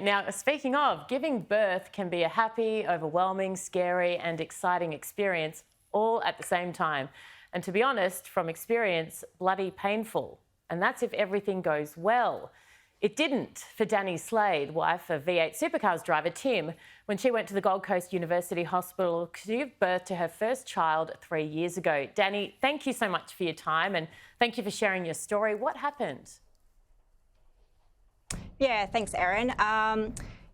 Now, speaking of, giving birth can be a happy, overwhelming, scary and exciting experience all at the same time. And to be honest, from experience, bloody painful. And that's if everything goes well. It didn't for Dani Slade, wife of V8 Supercars driver Tim, when she went to the Gold Coast University Hospital to give birth to her first child 3 years ago. Dani, thank you so much for your time and thank you for sharing your story. What happened? Yeah, thanks, Erin.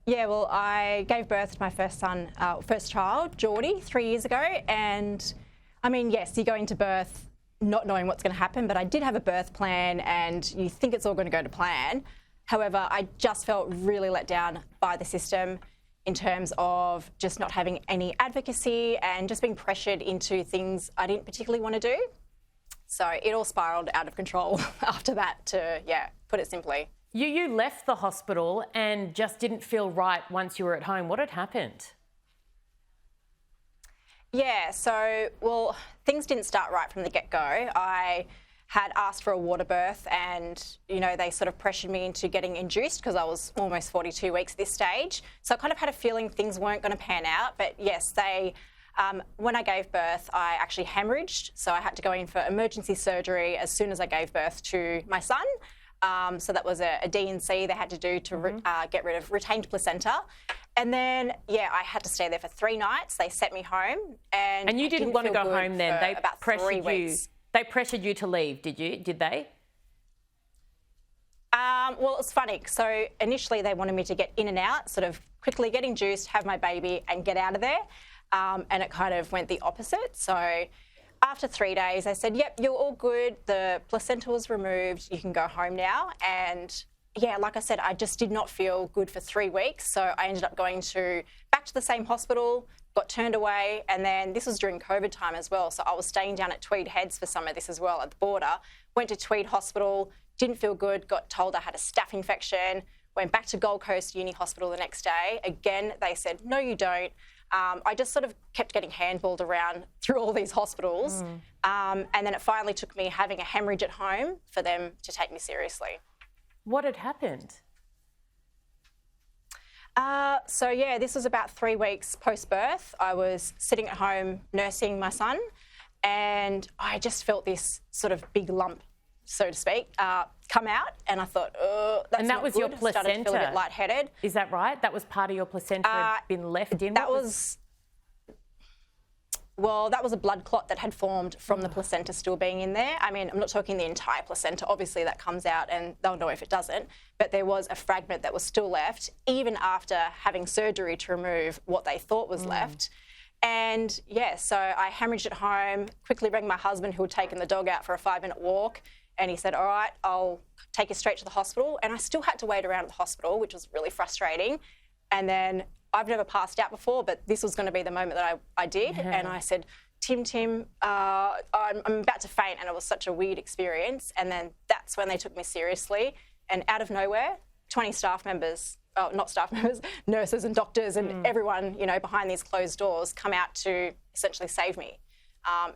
Well, I gave birth to my first child, Geordie, 3 years ago. And I mean, yes, you go into birth not knowing what's going to happen, but I did have a birth plan and you think it's all going to go to plan. However, I just felt really let down by the system in terms of just not having any advocacy and just being pressured into things I didn't particularly want to do. So it all spiralled out of control after that, to put it simply. You left the hospital and just didn't feel right once you were at home. What had happened? Yeah, so, well, things didn't start right from the get-go. I had asked for a water birth and, you know, they sort of pressured me into getting induced because I was almost 42 weeks at this stage. So I kind of had a feeling things weren't going to pan out. But yes, when I gave birth, I actually hemorrhaged. So I had to go in for emergency surgery as soon as I gave birth to my son. So that was a D&C they had to do to get rid of retained placenta. And then, I had to stay there for 3 nights. They sent me home. And you didn't want to go home then? They about 3 weeks. They pressured you to leave, did they? Well, it's funny. So initially they wanted me to get in and out, sort of quickly get induced, have my baby and get out of there. And it kind of went the opposite. So after 3 days, they said, yep, you're all good. The placenta was removed. You can go home now. And like I said, I just did not feel good for 3 weeks. So I ended up going back to the same hospital, got turned away. And then this was during COVID time as well. So I was staying down at Tweed Heads for some of this as well at the border. Went to Tweed Hospital, didn't feel good, got told I had a staph infection. Went back to Gold Coast Uni Hospital the next day. Again, they said, no, you don't. I just sort of kept getting handballed around through all these hospitals. And then it finally took me having a hemorrhage at home for them to take me seriously. What had happened? This was about 3 weeks post-birth. I was sitting at home nursing my son and I just felt this sort of big lump, so to speak, come out, and I thought, that's and that not was good. your placenta. Started to feel a bit lightheaded. Is that right? That was part of your placenta had been left in? That was a blood clot that had formed from the placenta still being in there. I mean, I'm not talking the entire placenta. Obviously, that comes out and they'll know if it doesn't. But there was a fragment that was still left, even after having surgery to remove what they thought was left. And so I hemorrhaged at home, quickly rang my husband who had taken the dog out for a 5-minute walk. And he said, all right, I'll take you straight to the hospital. And I still had to wait around at the hospital, which was really frustrating. And then I've never passed out before, but this was going to be the moment that I did. And I said, Tim, I'm about to faint. And it was such a weird experience. And then that's when they took me seriously. And out of nowhere, 20 nurses and doctors and everyone, behind these closed doors come out to essentially save me.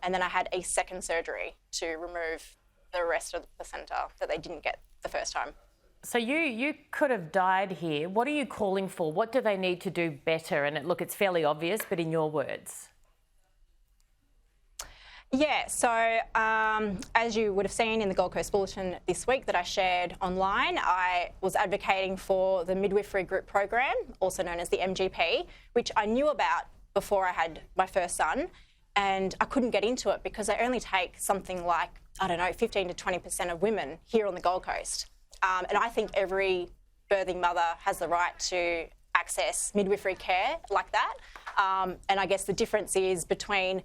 And then I had a second surgery to remove the rest of the placenta that they didn't get the first time. So you could have died here. What are you calling for? What do they need to do better? And look, it's fairly obvious, but in your words. Yeah, so as you would have seen in the Gold Coast Bulletin this week that I shared online, I was advocating for the Midwifery Group Program, also known as the MGP, which I knew about before I had my first son, and I couldn't get into it because they only take something like, 15 to 20% of women here on the Gold Coast. And I think every birthing mother has the right to access midwifery care like that. And I guess the difference is between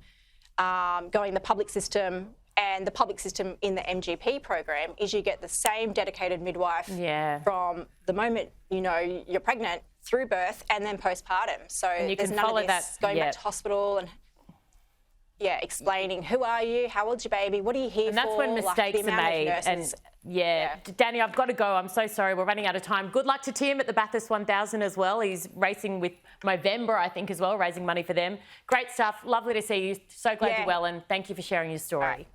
going the public system and the public system in the MGP program is you get the same dedicated midwife from the moment you're pregnant through birth and then postpartum. So there's none of this going back to hospital and explaining who are you, how old's your baby, what are you here for? And that's when mistakes are made. And Dani, I've got to go. I'm so sorry. We're running out of time. Good luck to Tim at the Bathurst 1000 as well. He's racing with Movember, I think, as well, raising money for them. Great stuff. Lovely to see you. So glad you're well, and thank you for sharing your story.